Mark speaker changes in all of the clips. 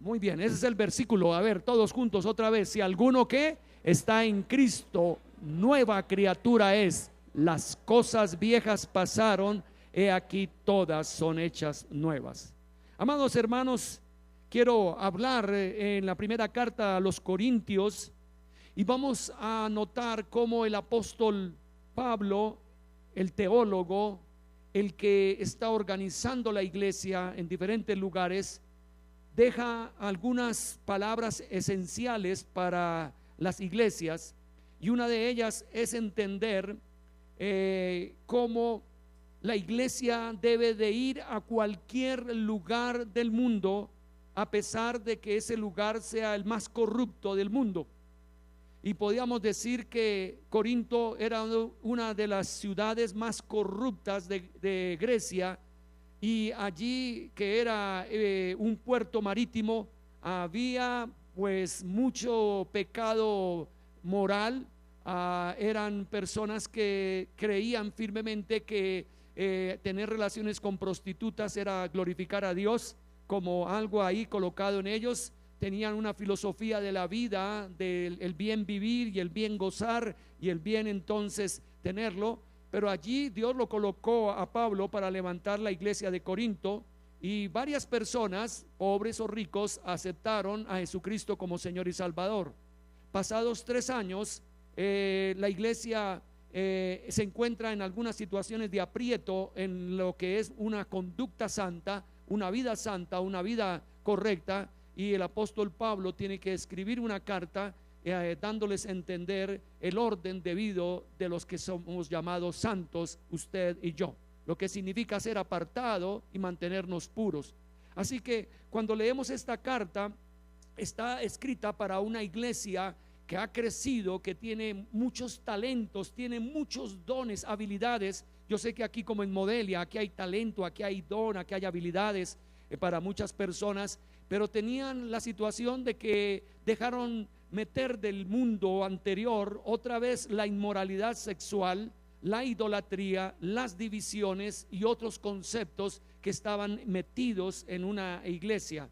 Speaker 1: Muy bien, ese es el versículo. A ver, todos juntos otra vez. Si alguno que está en Cristo, nueva criatura es. Las cosas viejas pasaron, he aquí todas son hechas nuevas. Amados hermanos, quiero hablar en la primera carta a los Corintios, y vamos a notar cómo el apóstol Pablo, el teólogo, el que está organizando la iglesia en diferentes lugares, deja algunas palabras esenciales para las iglesias, y una de ellas es entender cómo la iglesia debe de ir a cualquier lugar del mundo, a pesar de que ese lugar sea el más corrupto del mundo. Y podríamos decir que Corinto era una de las ciudades más corruptas de Grecia, y allí, que era un puerto marítimo, había pues mucho pecado moral. Eran personas que creían firmemente que tener relaciones con prostitutas era glorificar a Dios, como algo ahí colocado en ellos. Tenían una filosofía de la vida, del bien vivir y el bien gozar y el bien entonces tenerlo. Pero allí Dios lo colocó a Pablo para levantar la iglesia de Corinto, y varias personas, pobres o ricos, aceptaron a Jesucristo como Señor y Salvador. Pasados 3 años, la iglesia se encuentra en algunas situaciones de aprieto en lo que es una conducta santa, una vida correcta, y el apóstol Pablo tiene que escribir una carta dándoles a entender el orden debido de los que somos llamados santos, usted y yo, lo que significa ser apartado y mantenernos puros. Así que cuando leemos esta carta, está escrita para una iglesia que ha crecido, que tiene muchos talentos, tiene muchos dones, habilidades. Yo sé que aquí, como en Modelia, aquí hay talento, aquí hay don, aquí hay habilidades para muchas personas, pero tenían la situación de que dejaron meter del mundo anterior otra vez la inmoralidad sexual, la idolatría, las divisiones y otros conceptos que estaban metidos en una iglesia.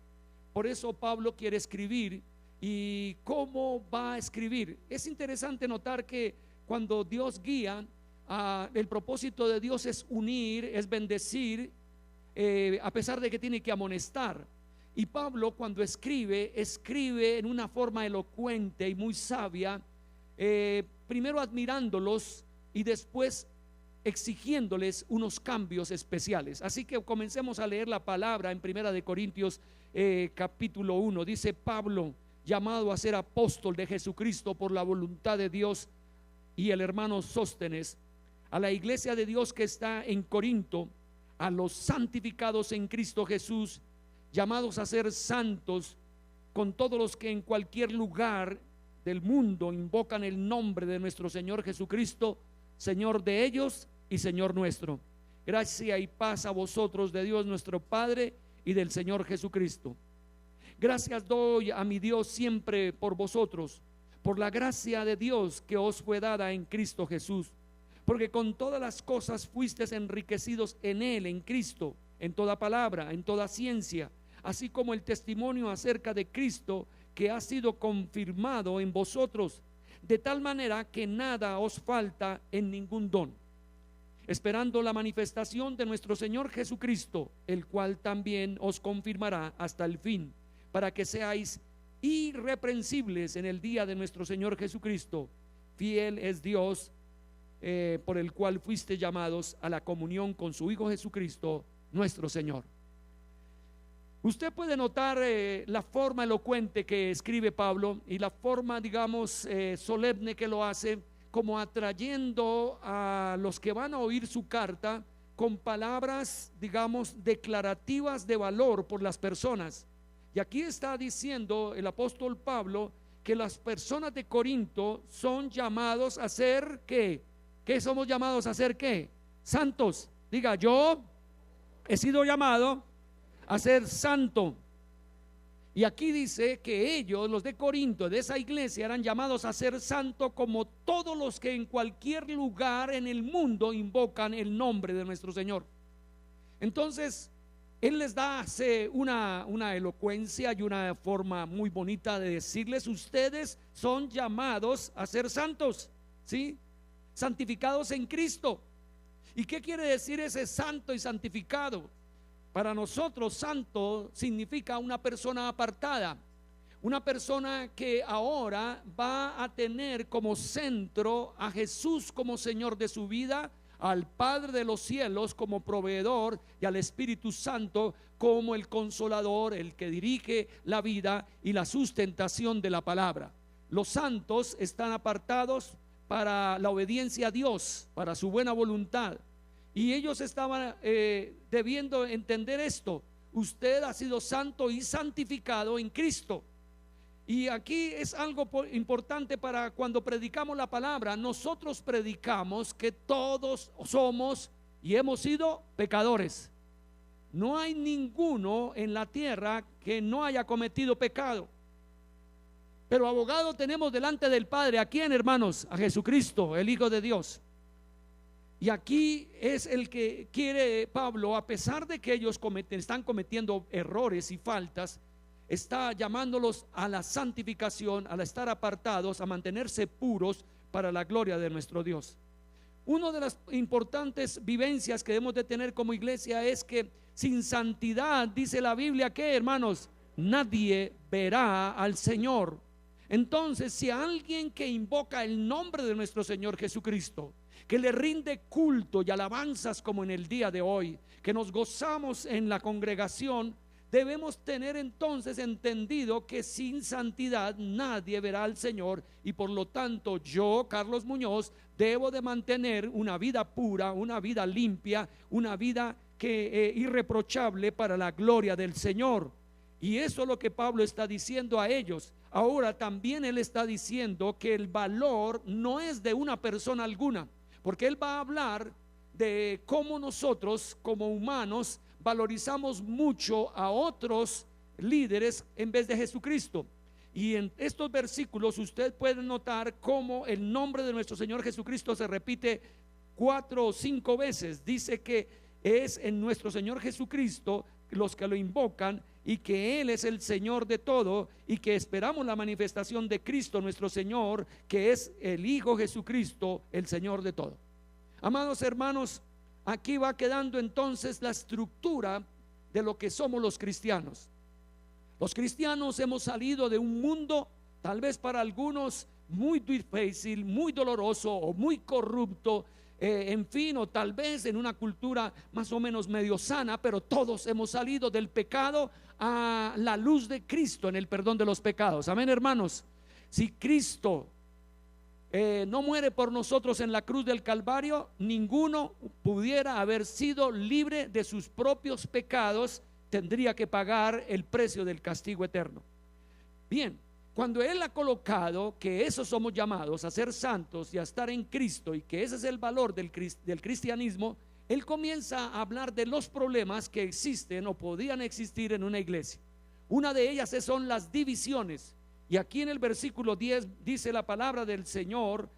Speaker 1: Por eso Pablo quiere escribir. ¿Y cómo va a escribir? Es interesante notar que cuando Dios guía, el propósito de Dios es unir, es bendecir, a pesar de que tiene que amonestar. Y Pablo, cuando escribe en una forma elocuente y muy sabia, primero admirándolos y después exigiéndoles unos cambios especiales. Así que comencemos a leer la palabra en Primera de Corintios capítulo 1. Dice Pablo, llamado a ser apóstol de Jesucristo por la voluntad de Dios, y el hermano Sóstenes, a la iglesia de Dios que está en Corinto, a los santificados en Cristo Jesús, llamados a ser santos, con todos los que en cualquier lugar del mundo invocan el nombre de nuestro Señor Jesucristo, Señor de ellos y Señor nuestro. Gracia y paz a vosotros de Dios nuestro Padre y del Señor Jesucristo. Gracias doy a mi Dios siempre por vosotros, por la gracia de Dios que os fue dada en Cristo Jesús, porque con todas las cosas fuisteis enriquecidos en Él, en Cristo, en toda palabra, en toda ciencia, así como el testimonio acerca de Cristo que ha sido confirmado en vosotros, de tal manera que nada os falta en ningún don, esperando la manifestación de nuestro Señor Jesucristo, el cual también os confirmará hasta el fin, para que seáis irreprensibles en el día de nuestro Señor Jesucristo. Fiel es Dios, por el cual fuiste llamados a la comunión con su Hijo Jesucristo nuestro Señor. Usted puede notar la forma elocuente que escribe Pablo y la forma, digamos, solemne que lo hace, como atrayendo a los que van a oír su carta con palabras, digamos, declarativas de valor por las personas. Y aquí está diciendo el apóstol Pablo que las personas de Corinto son llamados a ser ¿qué? ¿Qué somos llamados a ser? ¿Qué? Santos. Diga, yo he sido llamado a ser santo. Y aquí dice que ellos, los de Corinto, de esa iglesia, eran llamados a ser santo como todos los que en cualquier lugar en el mundo invocan el nombre de nuestro Señor. Entonces, Él les da una elocuencia y una forma muy bonita de decirles: ustedes son llamados a ser santos, ¿sí? Santificados en Cristo. ¿Y qué quiere decir ese santo y santificado? Para nosotros, santo significa una persona apartada, una persona que ahora va a tener como centro a Jesús como Señor de su vida, al Padre de los cielos como proveedor y al Espíritu Santo como el consolador, el que dirige la vida y la sustentación de la palabra. Los santos están apartados para la obediencia a Dios, para su buena voluntad. Y ellos estaban debiendo entender esto: usted ha sido santo y santificado en Cristo. Y aquí es algo importante para cuando predicamos la palabra. Nosotros predicamos que todos somos y hemos sido pecadores. No hay ninguno en la tierra que no haya cometido pecado. Pero abogado tenemos delante del Padre. ¿A quién, hermanos? A Jesucristo, el Hijo de Dios. Y aquí es el que quiere Pablo, a pesar de que ellos están cometiendo errores y faltas, está llamándolos a la santificación, a estar apartados, a mantenerse puros para la gloria de nuestro Dios. Una de las importantes vivencias que debemos de tener como iglesia es que sin santidad, dice la Biblia, que, hermanos, nadie verá al Señor. Entonces, si alguien que invoca el nombre de nuestro Señor Jesucristo, que le rinde culto y alabanzas como en el día de hoy, que nos gozamos en la congregación, debemos tener entonces entendido que sin santidad nadie verá al Señor. Y por lo tanto yo, Carlos Muñoz, debo de mantener una vida pura, una vida limpia, una vida irreprochable para la gloria del Señor. Y eso es lo que Pablo está diciendo a ellos. Ahora también él está diciendo que el valor no es de una persona alguna, porque él va a hablar de cómo nosotros como humanos valorizamos mucho a otros líderes en vez de Jesucristo. Y en estos versículos usted puede notar cómo el nombre de nuestro Señor Jesucristo se repite 4 o 5 veces. Dice que es en nuestro Señor Jesucristo los que lo invocan, y que Él es el Señor de todo, y que esperamos la manifestación de Cristo nuestro Señor, que es el Hijo Jesucristo, el Señor de todo. Amados hermanos, aquí va quedando entonces la estructura de lo que somos los cristianos. Los cristianos hemos salido de un mundo, tal vez para algunos muy difícil, muy doloroso o muy corrupto, en fin, o tal vez en una cultura más o menos medio sana, pero todos hemos salido del pecado a la luz de Cristo en el perdón de los pecados. Amén, hermanos. Si Cristo no muere por nosotros en la cruz del Calvario, ninguno pudiera haber sido libre de sus propios pecados, tendría que pagar el precio del castigo eterno. Bien, cuando Él ha colocado que esos somos llamados a ser santos y a estar en Cristo, y que ese es el valor del cristianismo, Él comienza a hablar de los problemas que existen o podían existir en una iglesia. Una de ellas son las divisiones. Y aquí en el versículo 10 dice la palabra del Señor,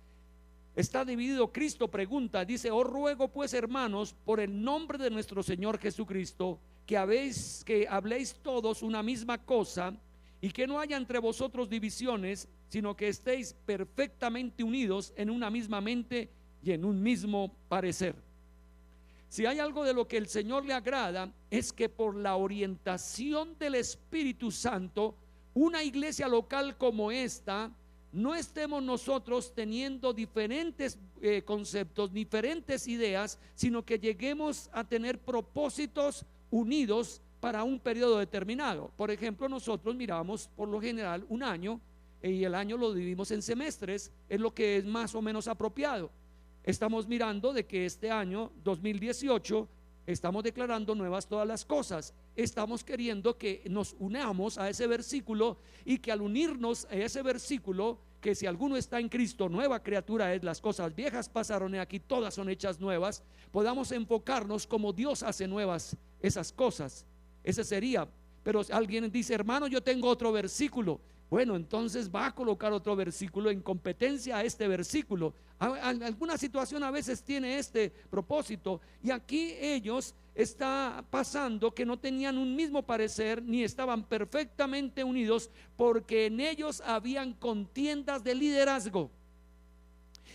Speaker 1: está dividido. Cristo pregunta, dice: os ruego pues, hermanos, por el nombre de nuestro Señor Jesucristo, que habléis todos una misma cosa, y que no haya entre vosotros divisiones, sino que estéis perfectamente unidos en una misma mente y en un mismo parecer. Si hay algo de lo que el Señor le agrada, es que por la orientación del Espíritu Santo, una iglesia local como esta, no estemos nosotros teniendo diferentes conceptos, diferentes ideas, sino que lleguemos a tener propósitos unidos para un periodo determinado. Por ejemplo, nosotros miramos por lo general un año, y el año lo dividimos en semestres, es lo que es más o menos apropiado. Estamos mirando de que este año 2018 estamos declarando nuevas todas las cosas. Estamos queriendo que nos unamos a ese versículo, y que al unirnos a ese versículo, que si alguno está en Cristo, nueva criatura es, las cosas viejas pasaron y aquí todas son hechas nuevas, podamos enfocarnos como Dios hace nuevas esas cosas. Ese sería. Pero alguien dice: hermano, yo tengo otro versículo. Bueno, entonces va a colocar otro versículo en competencia a este versículo. Alguna situación a veces tiene este propósito, y aquí ellos está pasando que no tenían un mismo parecer ni estaban perfectamente unidos, porque en ellos habían contiendas de liderazgo.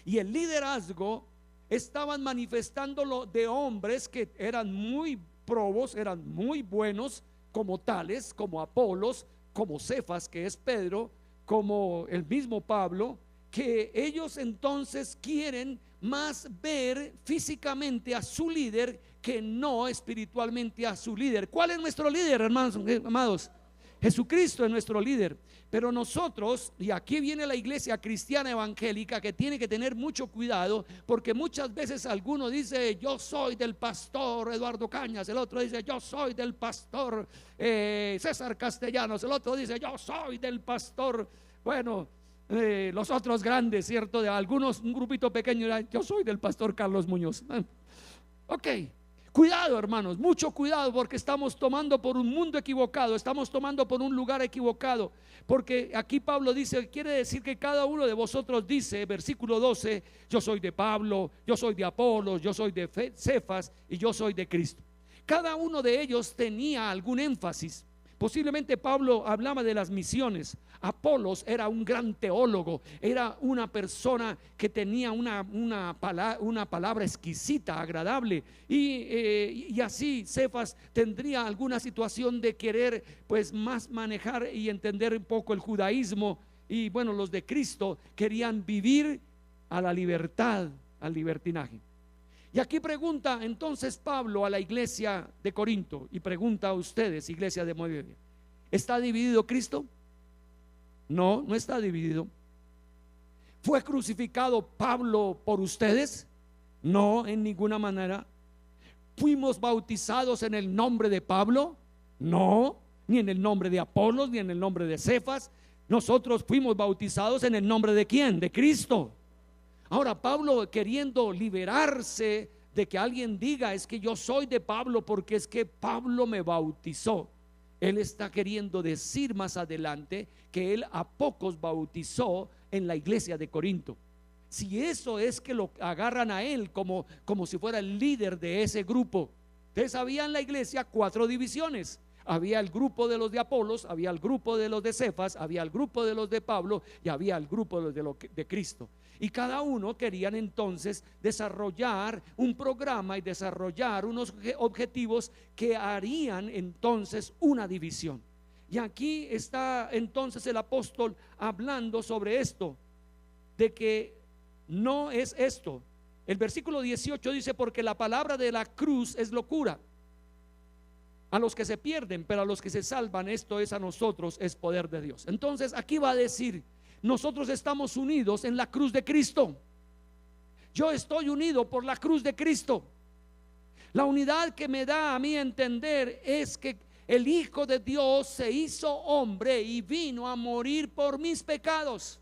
Speaker 1: Y el liderazgo estaban manifestándolo de hombres que eran muy probos, eran muy buenos como tales, como Apolos, como Cefas, que es Pedro, como el mismo Pablo, que ellos entonces quieren más ver físicamente a su líder que no espiritualmente a su líder. ¿Cuál es nuestro líder, hermanos, amados? Jesucristo es nuestro líder. Pero nosotros, y aquí viene la iglesia cristiana evangélica, que tiene que tener mucho cuidado, porque muchas veces alguno dice: yo soy del pastor Eduardo Cañas, el otro dice: yo soy del pastor César Castellanos, el otro dice: yo soy del pastor, bueno, los otros grandes, ¿cierto? De algunos, un grupito pequeño, yo soy del pastor Carlos Muñoz. Ok, cuidado, hermanos, mucho cuidado, porque estamos tomando por un mundo equivocado, estamos tomando por un lugar equivocado. Porque aquí Pablo dice, quiere decir que cada uno de vosotros dice, versículo 12: yo soy de Pablo, yo soy de Apolos, yo soy de Cefas y yo soy de Cristo. Cada uno de ellos tenía algún énfasis. Posiblemente Pablo hablaba de las misiones. Apolos era un gran teólogo, era una persona que tenía una palabra exquisita, agradable, y así Cefas tendría alguna situación de querer pues más manejar y entender un poco el judaísmo, y bueno, los de Cristo querían vivir a la libertad, al libertinaje. Y aquí pregunta entonces Pablo a la iglesia de Corinto, y pregunta a ustedes, iglesia de Morelia: ¿está dividido Cristo? No, no está dividido. ¿Fue crucificado Pablo por ustedes? No, en ninguna manera. ¿Fuimos bautizados en el nombre de Pablo? No, ni en el nombre de Apolos, ni en el nombre de Cefas. Nosotros fuimos bautizados en el nombre de ¿quién? De Cristo. Ahora Pablo, queriendo liberarse de que alguien diga: es que yo soy de Pablo porque es que Pablo me bautizó, él está queriendo decir más adelante que él a pocos bautizó en la iglesia de Corinto. Si eso es que lo agarran a él como si fuera el líder de ese grupo. Ustedes había en la iglesia 4 divisiones. Había el grupo de los de Apolos, había el grupo de los de Cefas, había el grupo de los de Pablo y había el grupo de Cristo. Y cada uno querían entonces desarrollar un programa y desarrollar unos objetivos que harían entonces una división. Y aquí está entonces el apóstol hablando sobre esto, de que no es esto. El versículo 18 dice: porque la palabra de la cruz es locura a los que se pierden, pero a los que se salvan, esto es a nosotros, es poder de Dios. Entonces aquí va a decir: nosotros estamos unidos en la cruz de Cristo. Yo estoy unido por la cruz de Cristo. La unidad que me da a mí entender es que el Hijo de Dios se hizo hombre y vino a morir por mis pecados.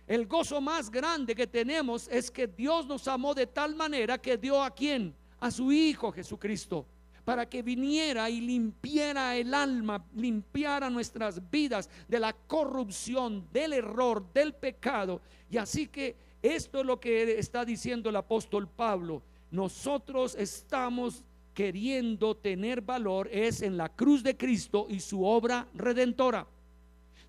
Speaker 1: El gozo más grande que tenemos es que Dios nos amó de tal manera que dio ¿a quién? A su Hijo Jesucristo, para que viniera y limpiara el alma, limpiara nuestras vidas de la corrupción, del error, del pecado. Y así que esto es lo que está diciendo el apóstol Pablo. Nosotros estamos queriendo tener valor es en la cruz de Cristo y su obra redentora.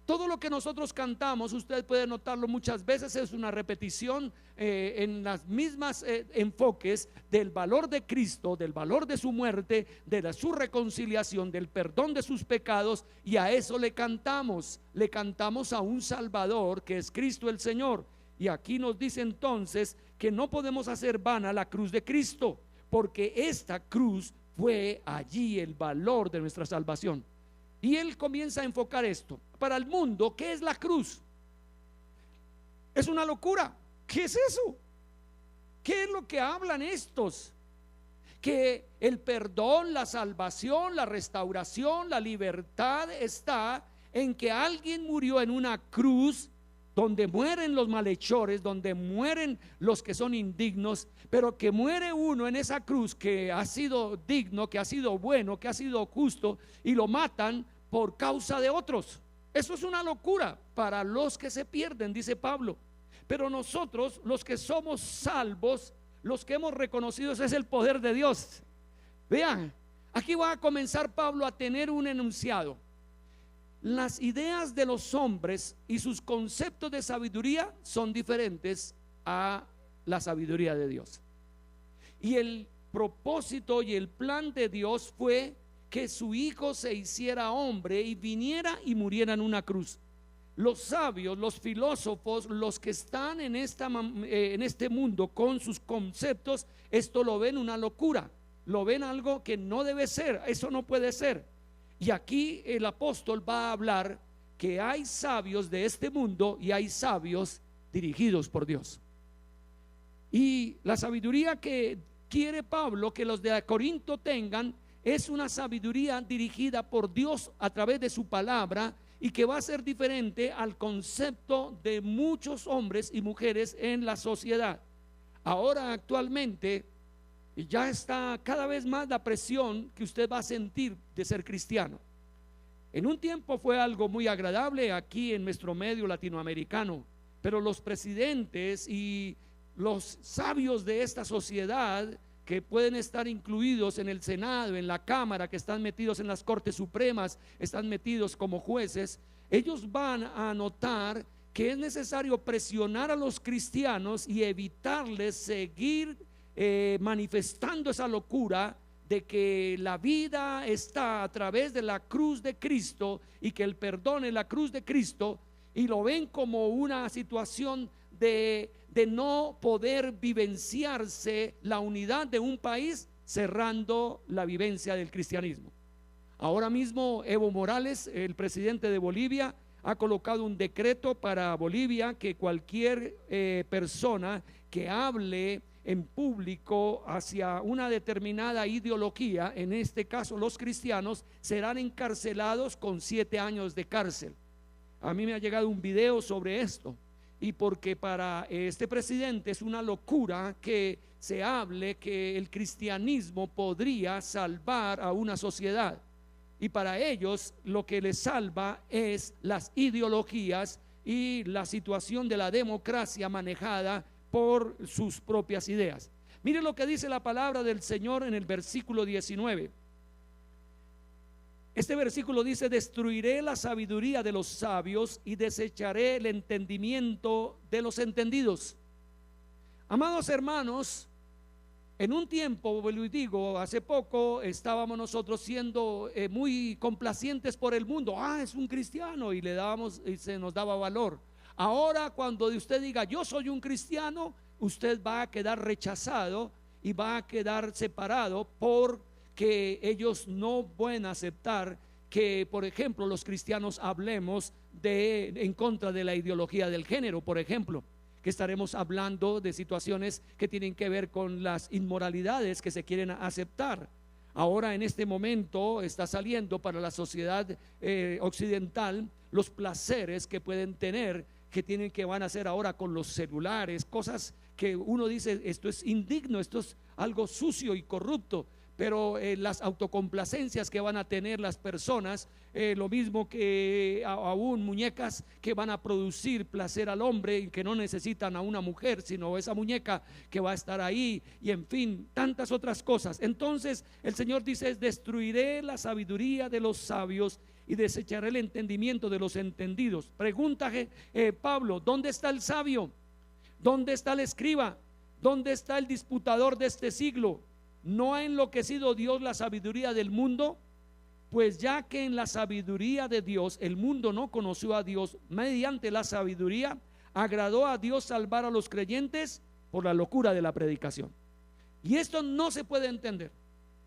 Speaker 1: Todo lo que nosotros cantamos, usted puede notarlo muchas veces, es una repetición en las mismas enfoques del valor de Cristo, del valor de su muerte, de su reconciliación, del perdón de sus pecados, y a eso le cantamos a un Salvador que es Cristo el Señor. Y aquí nos dice entonces que no podemos hacer vana la cruz de Cristo, porque esta cruz fue allí el valor de nuestra salvación. Y él comienza a enfocar esto. Para el mundo, ¿qué es la cruz? Es una locura. ¿Qué es eso? ¿Qué es lo que hablan estos? Que el perdón, la salvación, la restauración, la libertad está en que alguien murió en una cruz donde mueren los malhechores, donde mueren los que son indignos, pero que muere uno en esa cruz que ha sido digno, que ha sido bueno, que ha sido justo, y lo matan por causa de otros. Eso es una locura para los que se pierden, dice Pablo. Pero nosotros, los que somos salvos, los que hemos reconocido, ese es el poder de Dios. Vean, aquí va a comenzar Pablo a tener un enunciado. Las ideas de los hombres y sus conceptos de sabiduría son diferentes a la sabiduría de Dios. Y el propósito y el plan de Dios fue que su hijo se hiciera hombre y viniera y muriera en una cruz. Los sabios, los filósofos, los que están en este mundo con sus conceptos, esto lo ven una locura, lo ven algo que no debe ser, eso no puede ser. Y aquí el apóstol va a hablar que hay sabios de este mundo y hay sabios dirigidos por Dios. Y la sabiduría que quiere Pablo que los de Corinto tengan es una sabiduría dirigida por Dios a través de su palabra, y que va a ser diferente al concepto de muchos hombres y mujeres en la sociedad. Ahora actualmente ya está cada vez más la presión que usted va a sentir de ser cristiano. En un tiempo fue algo muy agradable aquí en nuestro medio latinoamericano, pero los presidentes y los sabios de esta sociedad, que pueden estar incluidos en el Senado, en la Cámara, que están metidos en las Cortes Supremas, están metidos como jueces, ellos van a notar que es necesario presionar a los cristianos y evitarles seguir manifestando esa locura de que la vida está a través de la cruz de Cristo y que el perdón es la cruz de Cristo, y lo ven como una situación de no poder vivenciarse la unidad de un país, cerrando la vivencia del cristianismo. Ahora mismo Evo Morales, el presidente de Bolivia, ha colocado un decreto para Bolivia que cualquier persona que hable en público hacia una determinada ideología, en este caso los cristianos, serán encarcelados con 7 años de cárcel. A mí me ha llegado un video sobre esto, y porque para este presidente es una locura que se hable que el cristianismo podría salvar a una sociedad, y para ellos lo que les salva es las ideologías y la situación de la democracia manejada por sus propias ideas. Mire lo que dice la palabra del Señor en el versículo 19. Este versículo dice: destruiré la sabiduría de los sabios y desecharé el entendimiento de los entendidos. Amados hermanos, en un tiempo, les digo, hace poco estábamos nosotros siendo muy complacientes por el mundo. Es un cristiano, y le dábamos, y se nos daba valor. Ahora, cuando usted diga yo soy un cristiano, usted va a quedar rechazado y va a quedar separado, porque ellos no pueden aceptar que, por ejemplo, los cristianos hablemos en contra de la ideología del género, por ejemplo, que estaremos hablando de situaciones que tienen que ver con las inmoralidades que se quieren aceptar. Ahora, en este momento está saliendo para la sociedad occidental los placeres que pueden tener, que van a hacer ahora con los celulares, cosas que uno dice esto es indigno, esto es algo sucio y corrupto. Pero las autocomplacencias que van a tener las personas, lo mismo que aún muñecas que van a producir placer al hombre y que no necesitan a una mujer, sino esa muñeca que va a estar ahí, y en fin, tantas otras cosas. Entonces el Señor dice: destruiré la sabiduría de los sabios y desecharé el entendimiento de los entendidos. Pregunta Pablo: ¿dónde está el sabio? ¿Dónde está el escriba? ¿Dónde está el disputador de este siglo? ¿No ha enloquecido Dios la sabiduría del mundo? Pues ya que en la sabiduría de Dios el mundo no conoció a Dios, mediante la sabiduría agradó a Dios salvar a los creyentes por la locura de la predicación. Y esto no se puede entender.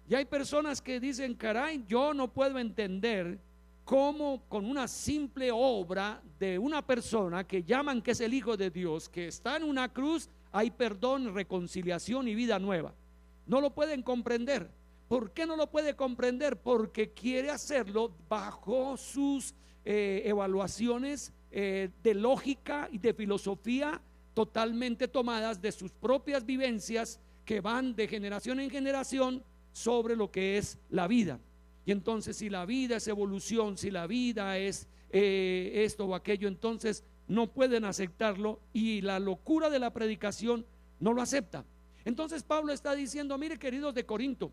Speaker 1: Y hay personas que dicen: caray, yo no puedo entender cómo con una simple obra de una persona que llaman que es el Hijo de Dios, que está en una cruz, hay perdón, reconciliación y vida nueva. No lo pueden comprender. ¿Por qué no lo puede comprender? Porque quiere hacerlo bajo sus evaluaciones de lógica y de filosofía, totalmente tomadas de sus propias vivencias, que van de generación en generación sobre lo que es la vida. Y entonces, si la vida es evolución, si la vida es esto o aquello, entonces no pueden aceptarlo, y la locura de la predicación no lo acepta. Entonces Pablo está diciendo: mire, queridos de Corinto,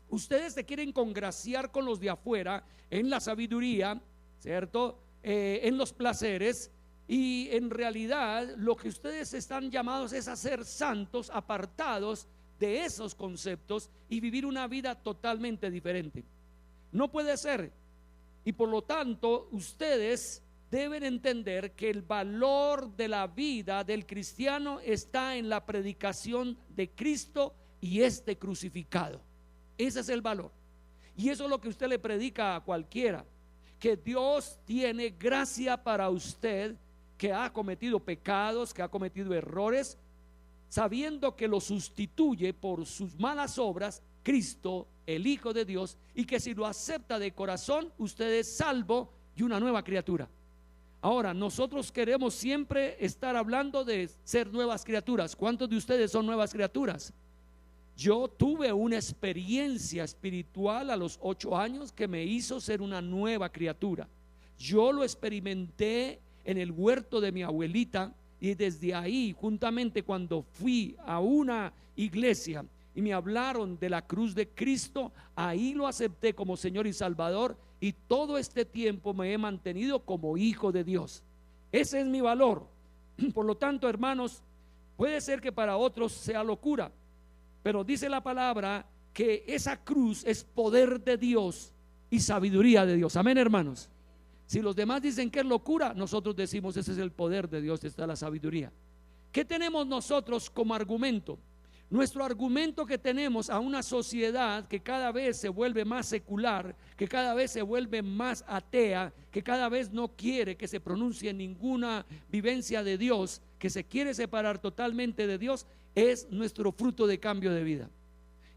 Speaker 1: Ustedes se quieren congraciar con los de afuera en la sabiduría, ¿cierto? En los placeres, y en realidad lo que ustedes están llamados es a ser santos, apartados de esos conceptos y vivir una vida totalmente diferente. No puede ser. Y por lo tanto, ustedes deben entender que el valor de la vida del cristiano está en la predicación de Cristo y este crucificado. Ese es el valor. Y eso es lo que usted le predica a cualquiera, que Dios tiene gracia para usted, que ha cometido pecados, que ha cometido errores, sabiendo que lo sustituye por sus malas obras Cristo, el Hijo de Dios, y que si lo acepta de corazón, usted es salvo y una nueva criatura. Ahora, nosotros queremos siempre estar hablando de ser nuevas criaturas. ¿Cuántos de ustedes son nuevas criaturas? Yo tuve una experiencia espiritual a los 8 años que me hizo ser una nueva criatura. Yo lo experimenté en el huerto de mi abuelita, y desde ahí, juntamente cuando fui a una iglesia y me hablaron de la cruz de Cristo, ahí lo acepté como Señor y Salvador, y todo este tiempo me he mantenido como hijo de Dios. Ese es mi valor. Por lo tanto, hermanos, puede ser que para otros sea locura, pero dice la palabra que esa cruz es poder de Dios y sabiduría de Dios. Amén, hermanos. Si los demás dicen que es locura, nosotros decimos ese es el poder de Dios, está la sabiduría. ¿Qué tenemos nosotros como argumento? Nuestro argumento que tenemos a una sociedad que cada vez se vuelve más secular, que cada vez se vuelve más atea, que cada vez no quiere que se pronuncie ninguna vivencia de Dios, que se quiere separar totalmente de Dios, es nuestro fruto de cambio de vida.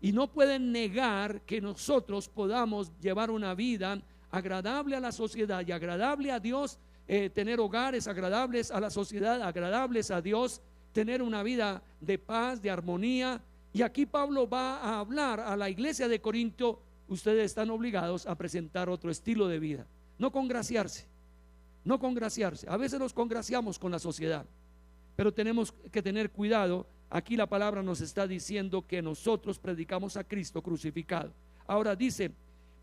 Speaker 1: Y no pueden negar que nosotros podamos llevar una vida agradable a la sociedad y agradable a Dios, tener hogares agradables a la sociedad, agradables a Dios, tener una vida de paz, de armonía. Y aquí Pablo va a hablar a la iglesia de Corinto: ustedes están obligados a presentar otro estilo de vida, no congraciarse, no congraciarse. A veces nos congraciamos con la sociedad, pero tenemos que tener cuidado. Aquí la palabra nos está diciendo que nosotros predicamos a Cristo crucificado. Ahora dice: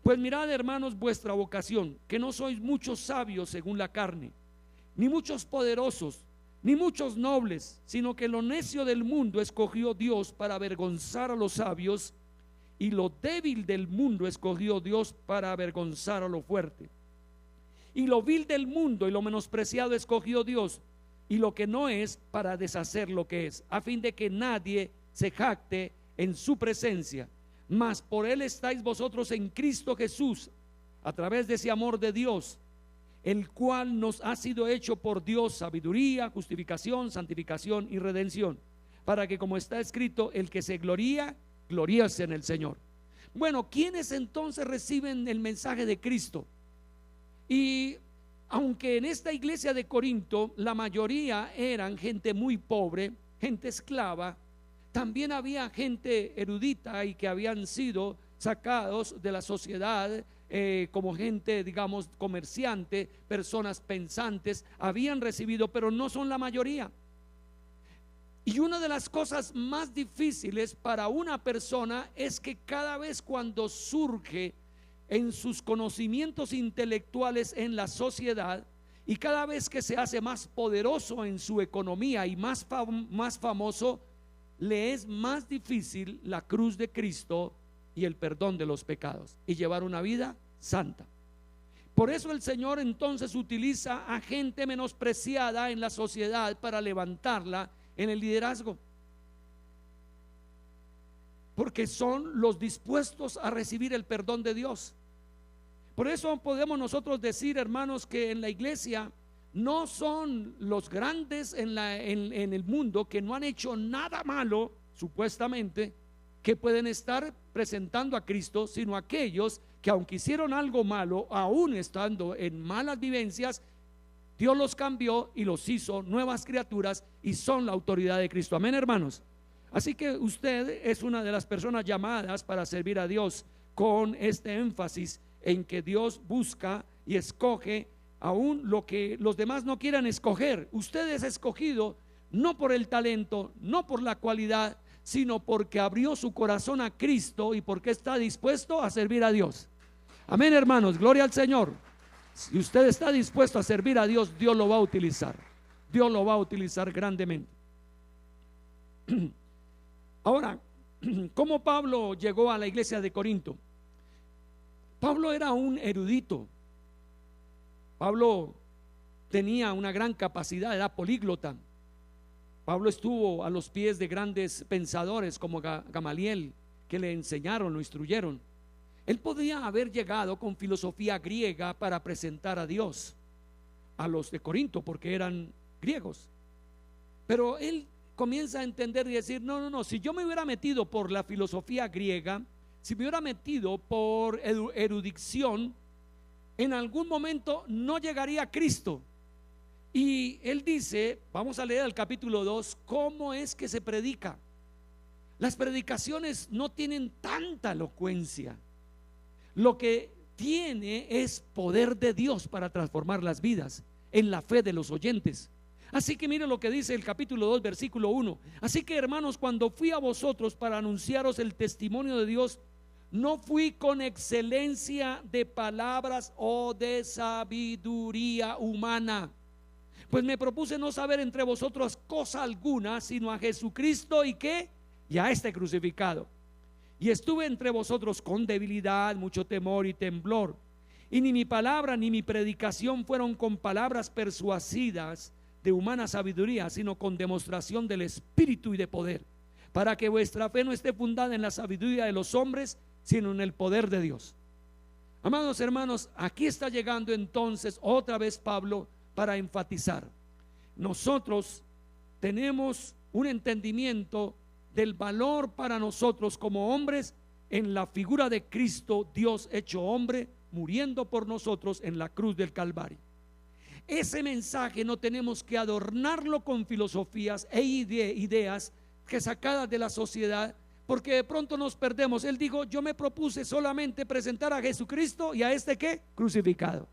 Speaker 1: pues mirad, hermanos, vuestra vocación, que no sois muchos sabios según la carne, ni muchos poderosos, ni muchos nobles, sino que lo necio del mundo escogió Dios para avergonzar a los sabios, y lo débil del mundo escogió Dios para avergonzar a lo fuerte. Y lo vil del mundo y lo menospreciado escogió Dios, y lo que no es, para deshacer lo que es, a fin de que nadie se jacte en su presencia. Mas por él estáis vosotros en Cristo Jesús, a través de ese amor de Dios, el cual nos ha sido hecho por Dios sabiduría, justificación, santificación y redención, para que, como está escrito, el que se gloría, gloríase en el Señor. Bueno, ¿quiénes entonces reciben el mensaje de Cristo? Y aunque en esta iglesia de Corinto la mayoría eran gente muy pobre, gente esclava, también había gente erudita y que habían sido sacados de la sociedad, como gente, digamos, comerciante, personas pensantes, habían recibido, pero no son la mayoría. Y una de las cosas más difíciles para una persona es que cada vez cuando surge en sus conocimientos intelectuales en la sociedad, y cada vez que se hace más poderoso en su economía y más famoso, le es más difícil la cruz de Cristo y el perdón de los pecados y llevar una vida santa. Por eso el Señor entonces utiliza a gente menospreciada en la sociedad para levantarla en el liderazgo, porque son los dispuestos a recibir el perdón de Dios. Por eso podemos nosotros decir, hermanos, que en la iglesia no son los grandes en el mundo, que no han hecho nada malo supuestamente, que pueden estar presentando a Cristo, sino aquellos que, aunque hicieron algo malo, aún estando en malas vivencias, Dios los cambió y los hizo nuevas criaturas y son la autoridad de Cristo. Amén, hermanos. Así que usted es una de las personas llamadas para servir a Dios, con este énfasis en que Dios busca y escoge aún lo que los demás no quieran escoger. Usted es escogido no por el talento, no por la cualidad, sino porque abrió su corazón a Cristo y porque está dispuesto a servir a Dios. Amén, hermanos, gloria al Señor. Si usted está dispuesto a servir a Dios, Dios lo va a utilizar. Dios lo va a utilizar grandemente. Ahora, ¿cómo Pablo llegó a la iglesia de Corinto? Pablo era un erudito. Pablo tenía una gran capacidad, era políglota. Pablo estuvo a los pies de grandes pensadores como Gamaliel, que le enseñaron, lo instruyeron. Él podía haber llegado con filosofía griega para presentar a Dios a los de Corinto, porque eran griegos. Pero él comienza a entender y decir: no, si yo me hubiera metido por la filosofía griega, si me hubiera metido por erudición, en algún momento no llegaría a Cristo. Y él dice, vamos a leer el capítulo 2, cómo es que se predica. Las predicaciones no tienen tanta elocuencia. Lo que tiene es poder de Dios para transformar las vidas en la fe de los oyentes. Así que mire lo que dice el capítulo 2, versículo 1. Así que, hermanos, cuando fui a vosotros para anunciaros el testimonio de Dios, no fui con excelencia de palabras o de sabiduría humana, pues me propuse no saber entre vosotros cosa alguna, sino a Jesucristo y ¿qué? Y a este crucificado. Y estuve entre vosotros con debilidad, mucho temor y temblor. Y ni mi palabra ni mi predicación fueron con palabras persuasivas de humana sabiduría, sino con demostración del Espíritu y de poder, para que vuestra fe no esté fundada en la sabiduría de los hombres, sino en el poder de Dios. Amados hermanos, aquí está llegando entonces otra vez Pablo para enfatizar: nosotros tenemos un entendimiento del valor para nosotros como hombres en la figura de Cristo, Dios hecho hombre, muriendo por nosotros en la cruz del Calvario. Ese mensaje no tenemos que adornarlo con filosofías e ideas que sacadas de la sociedad, porque de pronto nos perdemos. Él dijo: yo me propuse solamente presentar a Jesucristo y a este ¿qué? Crucificado.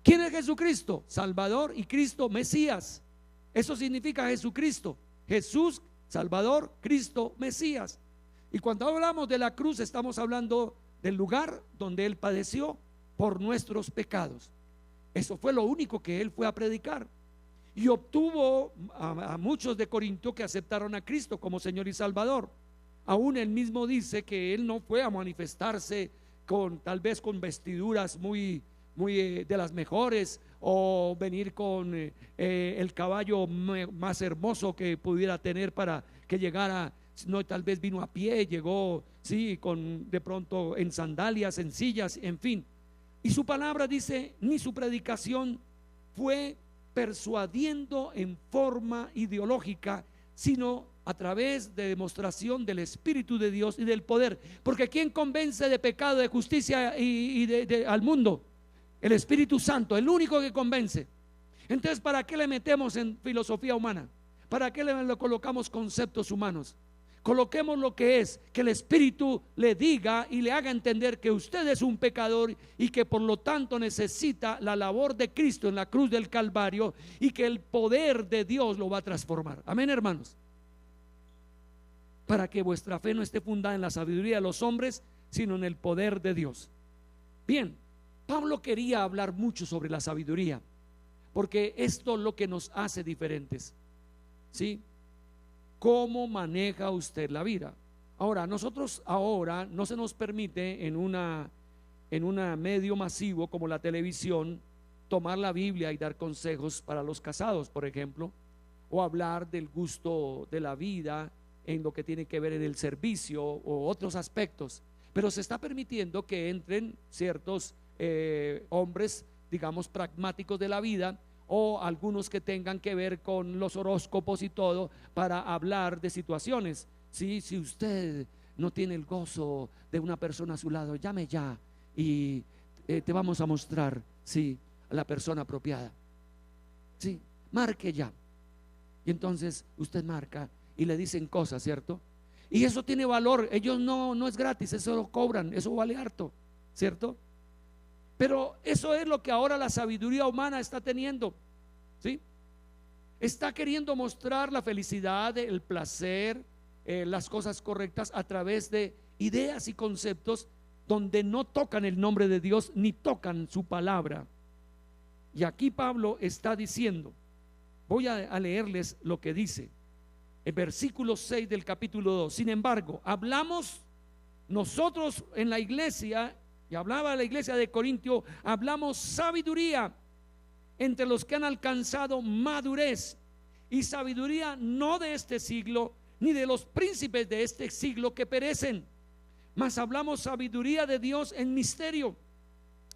Speaker 1: ¿Quién es Jesucristo? Salvador, y Cristo, Mesías. Eso significa Jesucristo, Jesús, Salvador, Cristo, Mesías. Y cuando hablamos de la cruz, estamos hablando del lugar donde Él padeció por nuestros pecados. Eso fue lo único que Él fue a predicar. Y obtuvo a muchos de Corinto que aceptaron a Cristo como Señor y Salvador. Aún Él mismo dice que Él no fue a manifestarse tal vez con vestiduras muy de las mejores, o venir con el caballo más hermoso que pudiera tener para que llegara. No, tal vez vino a pie, llegó de pronto en sandalias sencillas, en fin. Y su palabra dice: ni su predicación fue persuadiendo en forma ideológica, sino a través de demostración del Espíritu de Dios y del poder. Porque ¿quién convence de pecado, de justicia y al mundo? El Espíritu Santo, el único que convence. Entonces, ¿para qué le metemos en filosofía humana? ¿Para qué le colocamos conceptos humanos? Coloquemos lo que es, que el Espíritu le diga y le haga entender que usted es un pecador y que por lo tanto necesita la labor de Cristo en la cruz del Calvario, y que el poder de Dios lo va a transformar. Amén, hermanos. Para que vuestra fe no esté fundada en la sabiduría de los hombres, sino en el poder de Dios. Bien, Pablo quería hablar mucho sobre la sabiduría, porque esto es lo que nos hace diferentes. ¿Sí? ¿Cómo maneja usted la vida? Ahora, nosotros ahora no se nos permite en un medio masivo como la televisión tomar la Biblia y dar consejos para los casados, por ejemplo, o hablar del gusto de la vida en lo que tiene que ver en el servicio o otros aspectos. Pero se está permitiendo que entren ciertos hombres, digamos, pragmáticos de la vida, o algunos que tengan que ver con los horóscopos y todo, para hablar de situaciones. Si usted no tiene el gozo de una persona a su lado, llame ya y te vamos a mostrar a la persona apropiada. Marque ya. Y entonces usted marca y le dicen cosas, ¿cierto? Y eso tiene valor. Ellos no es gratis, eso lo cobran, eso vale harto, ¿cierto? Pero eso es lo que ahora la sabiduría humana está teniendo, ¿sí? Está queriendo mostrar la felicidad, el placer, las cosas correctas a través de ideas y conceptos donde no tocan el nombre de Dios ni tocan su palabra. Y aquí Pablo está diciendo, voy a leerles lo que dice el versículo 6 del capítulo 2. Sin embargo, hablamos nosotros en la iglesia, y hablaba la iglesia de Corintio, hablamos sabiduría entre los que han alcanzado madurez, y sabiduría no de este siglo, ni de los príncipes de este siglo que perecen, mas hablamos sabiduría de Dios en misterio,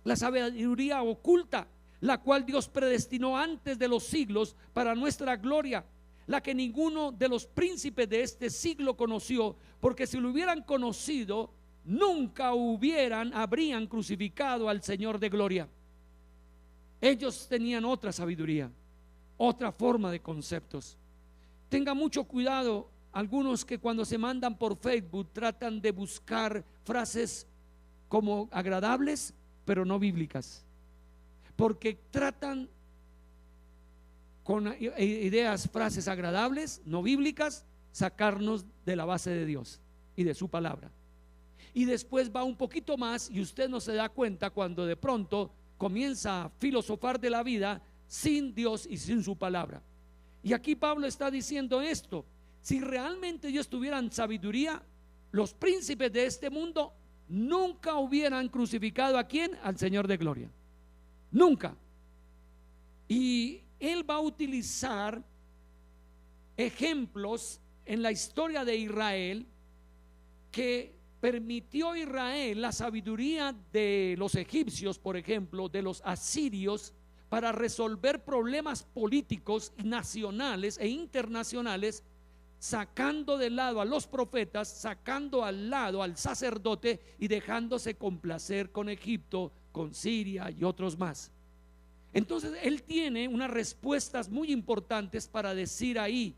Speaker 1: la sabiduría oculta, la cual Dios predestinó antes de los siglos para nuestra gloria, la que ninguno de los príncipes de este siglo conoció, porque si lo hubieran conocido, nunca habrían crucificado al Señor de gloria. Ellos tenían otra sabiduría, otra forma de conceptos. Tenga mucho cuidado algunos que cuando se mandan por Facebook tratan de buscar frases como agradables, pero no bíblicas, porque tratan con ideas, frases agradables, no bíblicas, sacarnos de la base de Dios y de su palabra. Y después va un poquito más y usted no se da cuenta cuando de pronto comienza a filosofar de la vida sin Dios y sin su palabra. Y aquí Pablo está diciendo esto: si realmente ellos tuvieran sabiduría, los príncipes de este mundo nunca hubieran crucificado ¿a quién? Al Señor de gloria. Nunca. Y él va a utilizar ejemplos en la historia de Israel que permitió Israel la sabiduría de los egipcios, por ejemplo, de los asirios, para resolver problemas políticos nacionales e internacionales, sacando de lado a los profetas, sacando al lado al sacerdote y dejándose complacer con Egipto, con Siria y otros más. Entonces él tiene unas respuestas muy importantes para decir ahí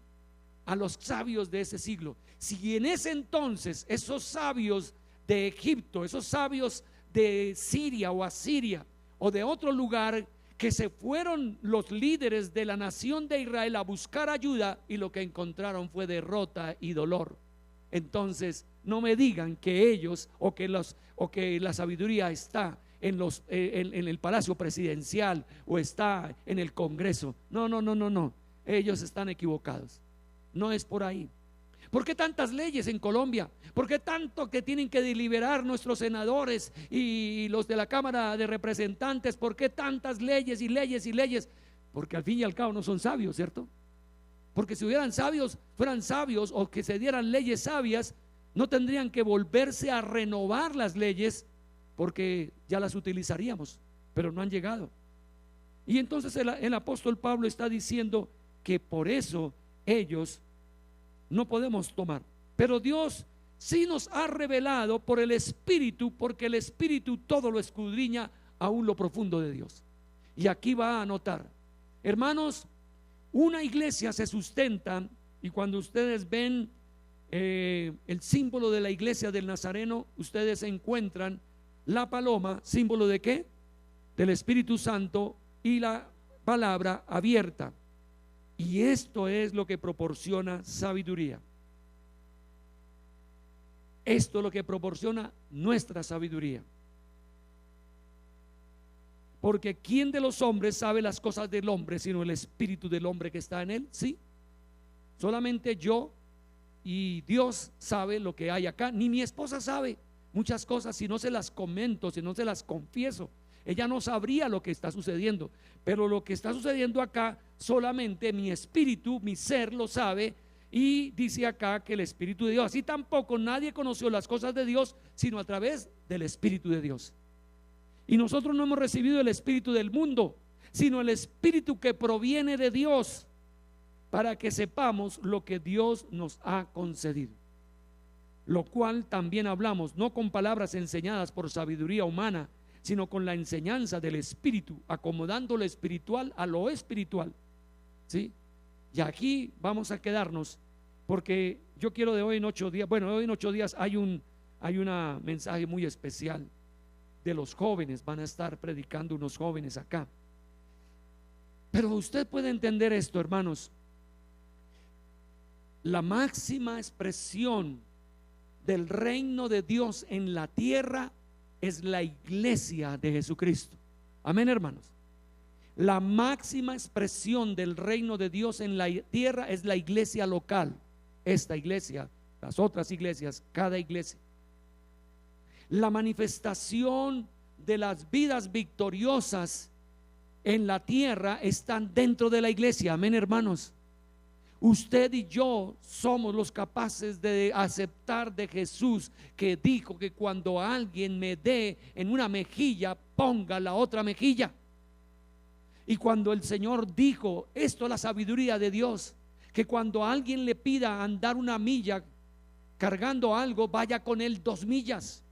Speaker 1: a los sabios de ese siglo. Si en ese entonces esos sabios de Egipto, esos sabios de Siria o Asiria o de otro lugar, que se fueron los líderes de la nación de Israel a buscar ayuda y lo que encontraron fue derrota y dolor, entonces no me digan que ellos o que la sabiduría está en el palacio presidencial o está en el Congreso. No, ellos están equivocados. No es por ahí. ¿Por qué tantas leyes en Colombia? ¿Por qué tanto que tienen que deliberar nuestros senadores y los de la Cámara de Representantes? ¿Por qué tantas leyes y leyes y leyes? Porque al fin y al cabo no son sabios, ¿cierto? Porque si fueran sabios o que se dieran leyes sabias, no tendrían que volverse a renovar las leyes, porque ya las utilizaríamos, pero no han llegado. Y entonces el apóstol Pablo está diciendo que por eso ellos no podemos tomar, pero Dios sí nos ha revelado por el Espíritu, porque el Espíritu todo lo escudriña, aún lo profundo de Dios. Y aquí va a anotar, hermanos, una iglesia se sustenta, y cuando ustedes ven el símbolo de la iglesia del Nazareno, ustedes encuentran la paloma, símbolo de ¿qué? Del Espíritu Santo, y la palabra abierta. Y esto es lo que proporciona sabiduría. Esto es lo que proporciona nuestra sabiduría. Porque ¿quién de los hombres sabe las cosas del hombre sino el espíritu del hombre que está en él? Sí, solamente yo y Dios sabe lo que hay acá. Ni mi esposa sabe muchas cosas si no se las comento, si no se las confieso. Ella no sabría lo que está sucediendo, pero lo que está sucediendo acá solamente mi espíritu, mi ser lo sabe. Y dice acá que el Espíritu de Dios, así tampoco nadie conoció las cosas de Dios sino a través del Espíritu de Dios. Y nosotros no hemos recibido el espíritu del mundo, sino el espíritu que proviene de Dios, para que sepamos lo que Dios nos ha concedido. Lo cual también hablamos, no con palabras enseñadas por sabiduría humana, sino con la enseñanza del Espíritu, acomodando lo espiritual a lo espiritual. ¿Sí? Y aquí vamos a quedarnos, porque yo quiero de hoy en 8 días, bueno, hoy en 8 días hay un mensaje muy especial de los jóvenes. Van a estar predicando unos jóvenes acá. Pero usted puede entender esto, hermanos. La máxima expresión del reino de Dios en la tierra es la iglesia de Jesucristo. Amén, hermanos. La máxima expresión del reino de Dios en la tierra es la iglesia local. Esta iglesia, las otras iglesias, cada iglesia. La manifestación de las vidas victoriosas en la tierra están dentro de la iglesia. Amén, hermanos. Usted y yo somos los capaces de aceptar de Jesús, que dijo que cuando alguien me dé en una mejilla, ponga la otra mejilla. Y cuando el Señor dijo, esto es la sabiduría de Dios, que cuando alguien le pida andar una milla cargando algo, vaya con él 2 millas.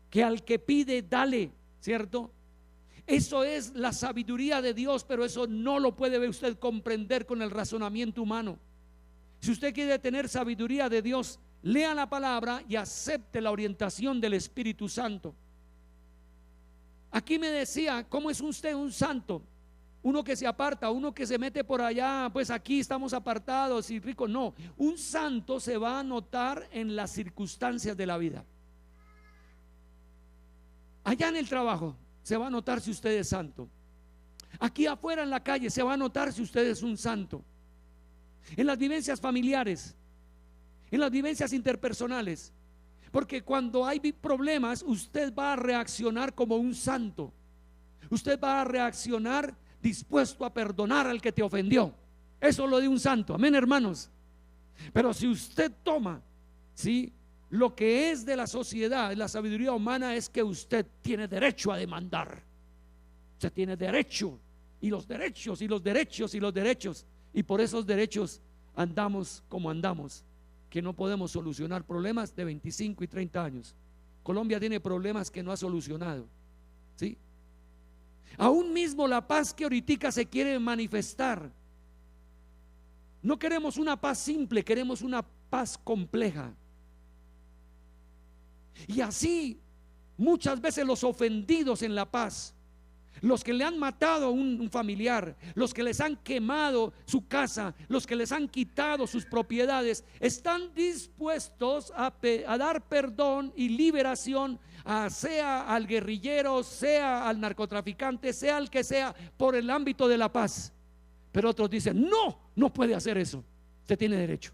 Speaker 1: Que al que pide, dale, ¿cierto? Eso es la sabiduría de Dios, pero eso no lo puede usted comprender con el razonamiento humano. Si usted quiere tener sabiduría de Dios, lea la palabra y acepte la orientación del Espíritu Santo. Aquí me decía, ¿cómo es usted un santo? Uno que se aparta, uno que se mete por allá, pues aquí estamos apartados y ricos. No, un santo se va a notar en las circunstancias de la vida. Allá en el trabajo se va a notar si usted es santo. Aquí afuera en la calle se va a notar si usted es un santo. En las vivencias familiares, en las vivencias interpersonales. Porque cuando hay problemas, usted va a reaccionar como un santo. Usted va a reaccionar dispuesto a perdonar al que te ofendió. Eso es lo de un santo. Amén, hermanos. Pero si usted toma, ¿sí?, lo que es de la sociedad, la sabiduría humana es que usted tiene derecho a demandar. Usted tiene derecho, y los derechos, y los derechos, y los derechos. Y por esos derechos andamos como andamos, que no podemos solucionar problemas de 25 y 30 años. Colombia tiene problemas que no ha solucionado, ¿sí? Aún mismo la paz que ahorita se quiere manifestar, no queremos una paz simple, queremos una paz compleja. Y así muchas veces los ofendidos en la paz, los que le han matado a un familiar, los que les han quemado su casa, los que les han quitado sus propiedades, están dispuestos a dar perdón y liberación, sea al guerrillero, sea al narcotraficante, sea al que sea, por el ámbito de la paz. Pero otros dicen, no, no puede hacer eso, usted tiene derecho.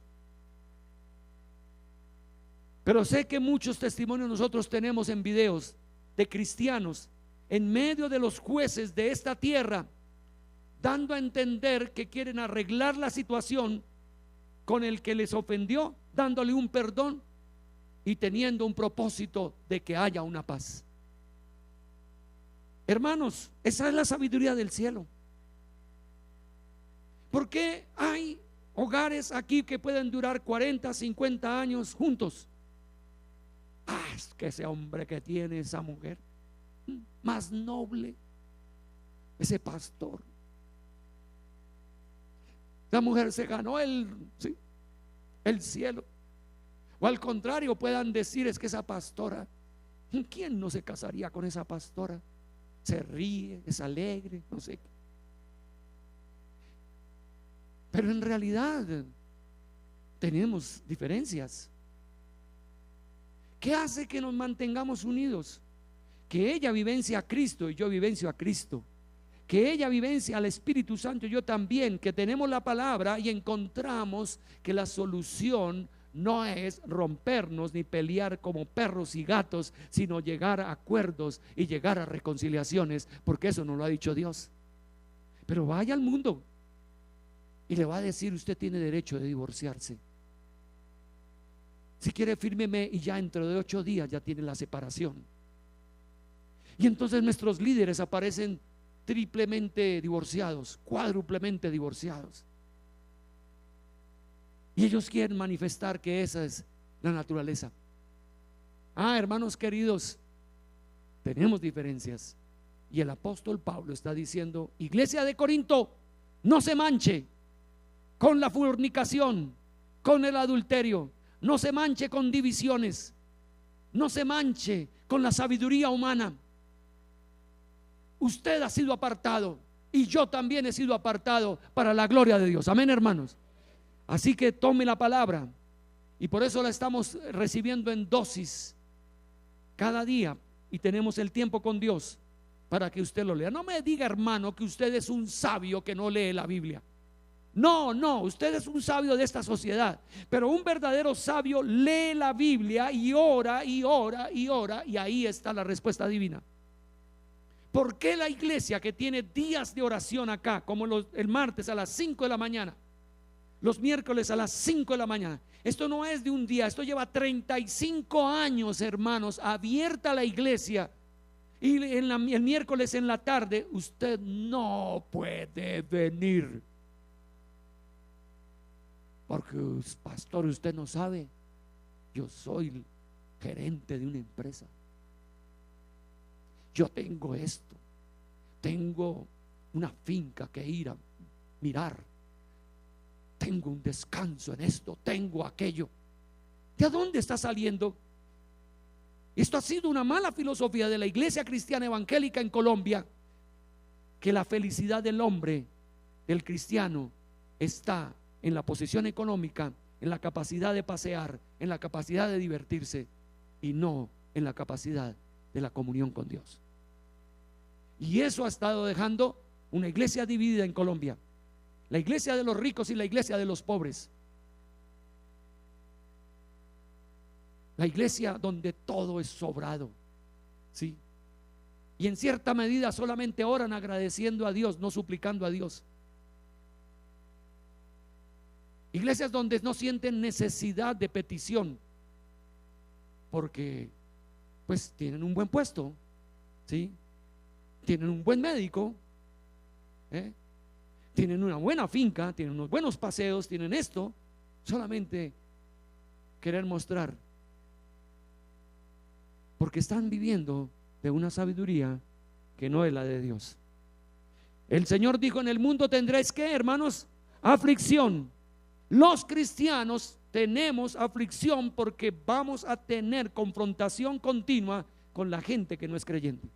Speaker 1: Pero sé que muchos testimonios nosotros tenemos en videos de cristianos en medio de los jueces de esta tierra, dando a entender que quieren arreglar la situación con el que les ofendió, dándole un perdón y teniendo un propósito de que haya una paz. Hermanos, esa es la sabiduría del cielo. ¿Por qué hay hogares aquí que pueden durar 40, 50 años juntos? Es que ese hombre que tiene esa mujer más noble, ese pastor, la mujer se ganó el cielo. O al contrario, puedan decir, es que esa pastora, ¿quién no se casaría con esa pastora? Se ríe, es alegre, no sé qué. Pero en realidad tenemos diferencias. ¿Qué hace que nos mantengamos unidos? Que ella vivencia a Cristo y yo vivencio a Cristo. Que ella vivencia al Espíritu Santo y yo también. Que tenemos la palabra y encontramos que la solución no es rompernos ni pelear como perros y gatos, sino llegar a acuerdos y llegar a reconciliaciones, porque eso nos lo ha dicho Dios. Pero vaya al mundo y le va a decir, usted tiene derecho de divorciarse. Si quiere, fírmeme y ya dentro de 8 días ya tiene la separación. Y entonces nuestros líderes aparecen triplemente divorciados, cuádruplemente divorciados. Y ellos quieren manifestar que esa es la naturaleza. Hermanos queridos, tenemos diferencias. Y el apóstol Pablo está diciendo, iglesia de Corinto, no se manche con la fornicación, con el adulterio. No se manche con divisiones. No se manche con la sabiduría humana. Usted ha sido apartado y yo también he sido apartado para la gloria de Dios. Amén, hermanos. Así que tome la palabra, y por eso la estamos recibiendo en dosis cada día, y tenemos el tiempo con Dios para que usted lo lea. No me diga, hermano, que usted es un sabio que no lee la Biblia. No, no, usted es un sabio de esta sociedad, pero un verdadero sabio lee la Biblia y ora y ora y ora, y ahí está la respuesta divina. ¿Por qué la iglesia que tiene días de oración acá, como el martes a las 5 de la mañana, los miércoles a las 5 de la mañana? Esto no es de un día, esto lleva 35 años, hermanos, abierta la iglesia. Y el miércoles en la tarde usted no puede venir, porque pastor, usted no sabe, yo soy gerente de una empresa, yo tengo esto, tengo una finca que ir a mirar, tengo un descanso en esto, tengo aquello. ¿De dónde está saliendo? Esto ha sido una mala filosofía de la iglesia cristiana evangélica en Colombia, que la felicidad del hombre, del cristiano, está en la posición económica, en la capacidad de pasear, en la capacidad de divertirse, y no en la capacidad de la comunión con Dios. Y eso ha estado dejando una iglesia dividida en Colombia, la iglesia de los ricos y la iglesia de los pobres, la iglesia donde todo es sobrado, ¿sí? Y en cierta medida solamente oran agradeciendo a Dios, no suplicando a Dios. Iglesias donde no sienten necesidad de petición, porque pues tienen un buen puesto, ¿sí? Tienen un buen médico, tienen una buena finca, tienen unos buenos paseos, tienen esto. Solamente querer mostrar, porque están viviendo de una sabiduría que no es la de Dios. El Señor dijo: en el mundo tendréis, ¿qué, hermanos? Aflicción. Los cristianos tenemos aflicción porque vamos a tener confrontación continua con la gente que no es creyente.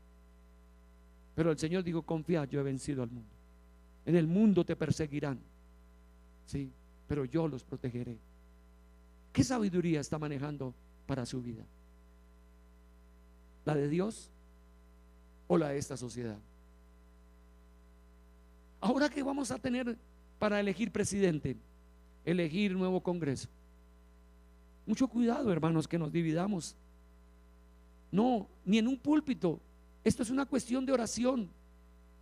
Speaker 1: Pero el Señor dijo: confía, yo he vencido al mundo. En el mundo te perseguirán, sí, pero yo los protegeré. ¿Qué sabiduría está manejando para su vida? ¿La de Dios o la de esta sociedad? Ahora que vamos a tener para elegir presidente, elegir nuevo Congreso, mucho cuidado, hermanos, que nos dividamos. No, ni en un púlpito. Esto es una cuestión de oración.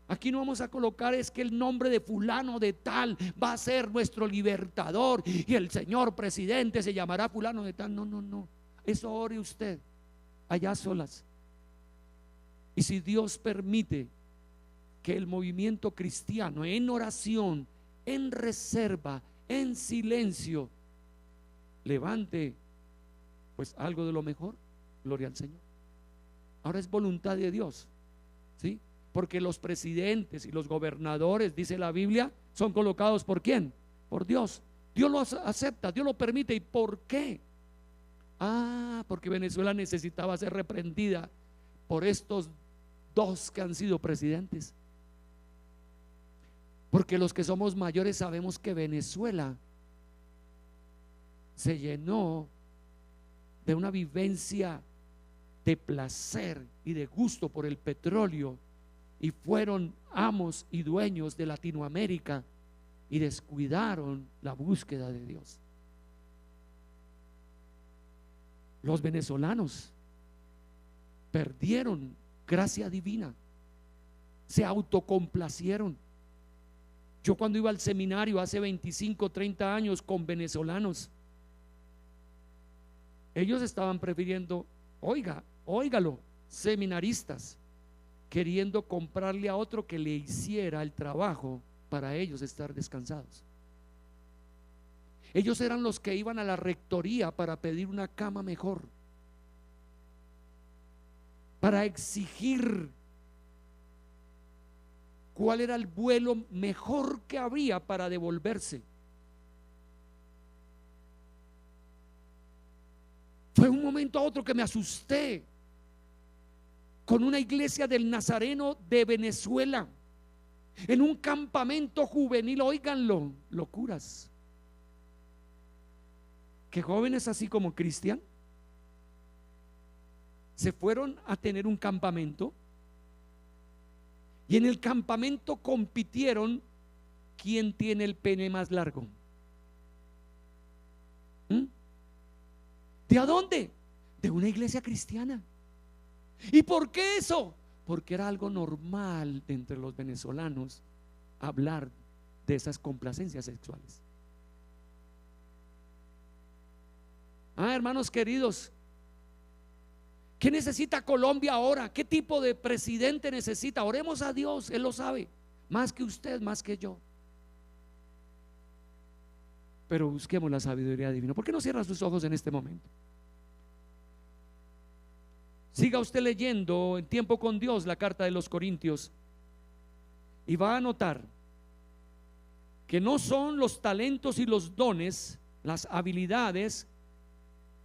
Speaker 1: Aquí no vamos a colocar es que el nombre de fulano de tal va a ser nuestro libertador y el señor presidente se llamará fulano de tal. No, no, no. Eso ore usted allá a solas. Y si Dios permite que el movimiento cristiano en oración, en reserva, en silencio, levante pues algo de lo mejor, gloria al Señor. Ahora es voluntad de Dios, ¿sí? Porque los presidentes y los gobernadores, dice la Biblia, son colocados ¿por quién? Por Dios. Dios los acepta, Dios lo permite. ¿Y por qué? Porque Venezuela necesitaba ser reprendida por estos dos que han sido presidentes. Porque los que somos mayores sabemos que Venezuela se llenó de una vivencia de placer y de gusto por el petróleo, y fueron amos y dueños de Latinoamérica y descuidaron la búsqueda de Dios. Los venezolanos perdieron gracia divina, se autocomplacieron. Yo cuando iba al seminario hace 25, 30 años con venezolanos, ellos estaban prefiriendo, óigalo, seminaristas, queriendo comprarle a otro que le hiciera el trabajo para ellos estar descansados. Ellos eran los que iban a la rectoría para pedir una cama mejor, para exigir cuál era el vuelo mejor que había para devolverse. Fue un momento a otro que me asusté con una iglesia del Nazareno de Venezuela en un campamento juvenil. Óiganlo, locuras. que jóvenes así como Cristian se fueron a tener un campamento y en el campamento compitieron quién tiene el pene más largo. ¿De a dónde? De una iglesia cristiana. ¿Y por qué eso? Porque era algo normal entre los venezolanos hablar de esas complacencias sexuales. Hermanos queridos, ¿qué necesita Colombia ahora? ¿Qué tipo de presidente necesita? Oremos a Dios, Él lo sabe, más que usted, más que yo. Pero busquemos la sabiduría divina. ¿Por qué no cierra sus ojos en este momento? Siga usted leyendo en Tiempo con Dios la carta de los Corintios y va a notar que no son los talentos y los dones, las habilidades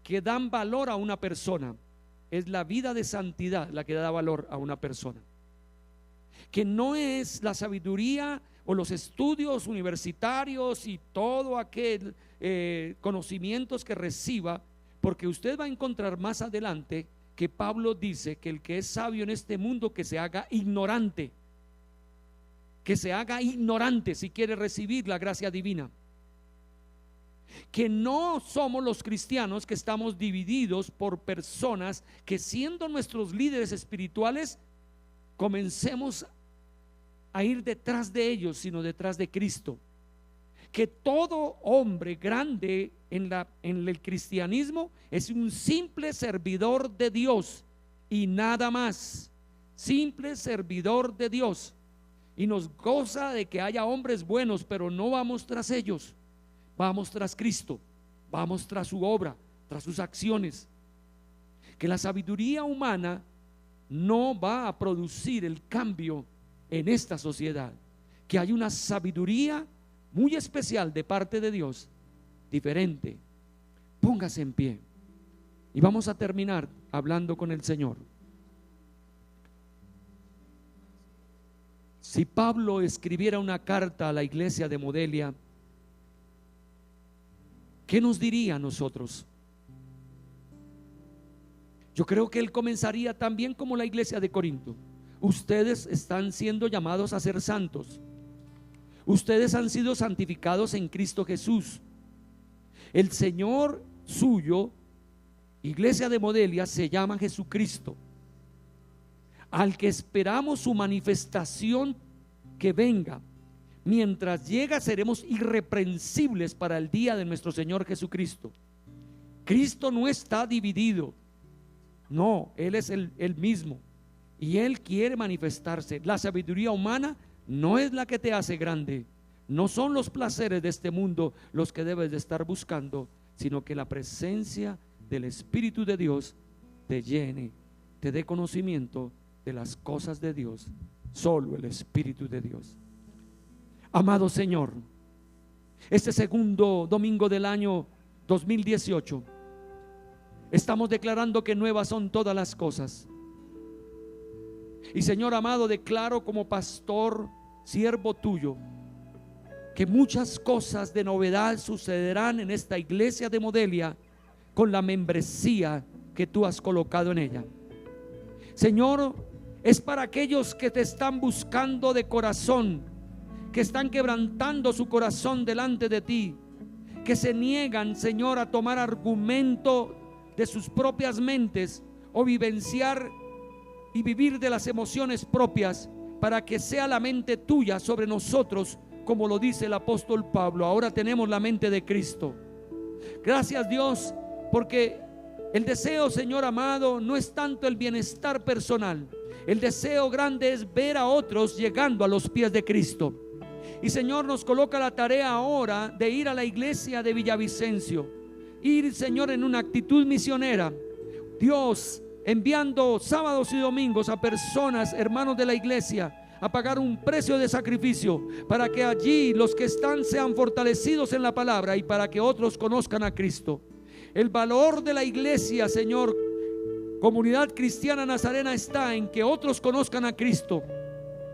Speaker 1: que dan valor a una persona, es la vida de santidad la que da valor a una persona. Que no es la sabiduría o los estudios universitarios y todo aquel conocimientos que reciba, porque usted va a encontrar más adelante que Pablo dice que el que es sabio en este mundo que se haga ignorante, si quiere recibir la gracia divina. Que no somos los cristianos que estamos divididos por personas que, siendo nuestros líderes espirituales, comencemos a ir detrás de ellos, sino detrás de Cristo. Que todo hombre grande en el cristianismo es un simple servidor de Dios y nada más. Simple servidor de Dios. Y nos goza de que haya hombres buenos, pero no vamos tras ellos. Vamos tras Cristo, vamos tras su obra, tras sus acciones. Que la sabiduría humana no va a producir el cambio en esta sociedad. Que hay una sabiduría muy especial de parte de Dios, diferente. Póngase en pie y vamos a terminar hablando con el Señor. Si Pablo escribiera una carta a la iglesia de Modelia, ¿qué nos diría a nosotros? Yo creo que él comenzaría también como la iglesia de Corinto. Ustedes están siendo llamados a ser santos. Ustedes han sido santificados en Cristo Jesús. El Señor suyo, iglesia de Modelia, se llama Jesucristo, al que esperamos su manifestación que venga. Mientras llega, seremos irreprensibles para el día de nuestro Señor Jesucristo. Cristo no está dividido, no, Él es el mismo y Él quiere manifestarse. La sabiduría humana no es la que te hace grande, no son los placeres de este mundo los que debes de estar buscando, sino que la presencia del Espíritu de Dios te llene, te dé conocimiento de las cosas de Dios. Solo el Espíritu de Dios. Amado Señor, este segundo domingo del año 2018 estamos declarando que nuevas son todas las cosas. Y Señor amado, declaro como pastor, siervo tuyo, que muchas cosas de novedad sucederán en esta iglesia de Modelia con la membresía que tú has colocado en ella. Señor, es para aquellos que te están buscando de corazón, que están quebrantando su corazón delante de ti, que se niegan, Señor, a tomar argumento de sus propias mentes o vivenciar y vivir de las emociones propias, para que sea la mente tuya sobre nosotros, como lo dice el apóstol Pablo. Ahora tenemos la mente de Cristo. Gracias, Dios, porque el deseo, Señor amado, no es tanto el bienestar personal. El deseo grande es ver a otros llegando a los pies de Cristo. Y Señor, nos coloca la tarea ahora de ir a la iglesia de Villavicencio, ir, Señor, en una actitud misionera, Dios, enviando sábados y domingos a personas, hermanos de la iglesia, a pagar un precio de sacrificio, para que allí los que están sean fortalecidos en la palabra y para que otros conozcan a Cristo. El valor de la iglesia, Señor, Comunidad Cristiana Nazarena, está en que otros conozcan a Cristo,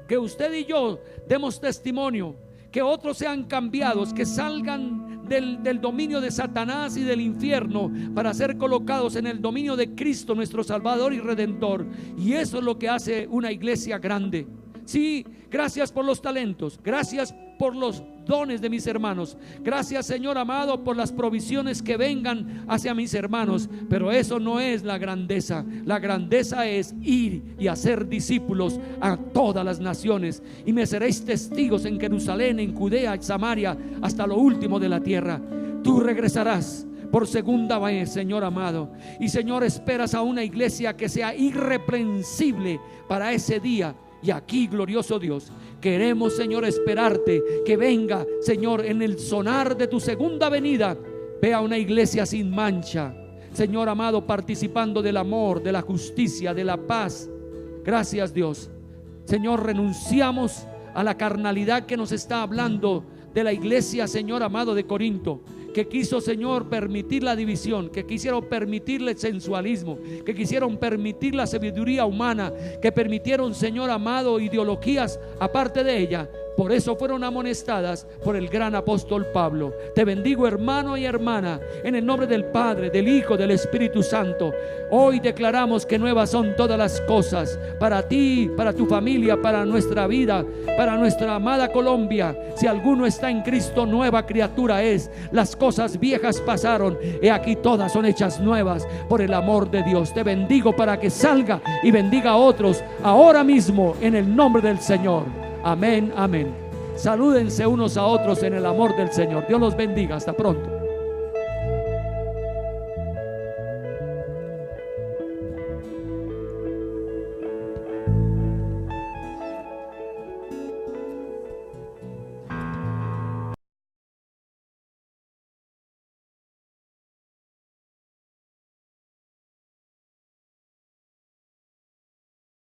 Speaker 1: que usted y yo demos testimonio, que otros sean cambiados, que salgan del dominio de Satanás y del infierno para ser colocados en el dominio de Cristo, nuestro Salvador y Redentor. Y eso es lo que hace una iglesia grande. Sí, gracias por los talentos, gracias por los dones de mis hermanos, gracias, Señor amado, por las provisiones que vengan hacia mis hermanos, pero eso no es la grandeza. La grandeza es ir y hacer discípulos a todas las naciones, y me seréis testigos en Jerusalén, en Judea, en Samaria, hasta lo último de la tierra. Tú regresarás por segunda vez, Señor amado, y Señor, esperas a una iglesia que sea irreprensible para ese día. Y aquí, glorioso Dios, queremos, Señor, esperarte, que venga, Señor, en el sonar de tu segunda venida, vea una iglesia sin mancha, Señor amado, participando del amor, de la justicia, de la paz. Gracias, Dios. Señor, renunciamos a la carnalidad que nos está hablando de la iglesia, Señor amado, de Corinto, que quiso, Señor, permitir la división, que quisieron permitir el sensualismo, que quisieron permitir la sabiduría humana, que permitieron, Señor amado, ideologías aparte de ella. Por eso fueron amonestadas por el gran apóstol Pablo. Te bendigo, hermano y hermana, en el nombre del Padre, del Hijo, del Espíritu Santo. Hoy declaramos que nuevas son todas las cosas para ti, para tu familia, para nuestra vida, para nuestra amada Colombia. Si alguno está en Cristo, nueva criatura es. Las cosas viejas pasaron, he aquí todas son hechas nuevas por el amor de Dios. Te bendigo para que salga y bendiga a otros ahora mismo en el nombre del Señor. Amén, amén. Salúdense unos a otros en el amor del Señor. Dios los bendiga. Hasta pronto.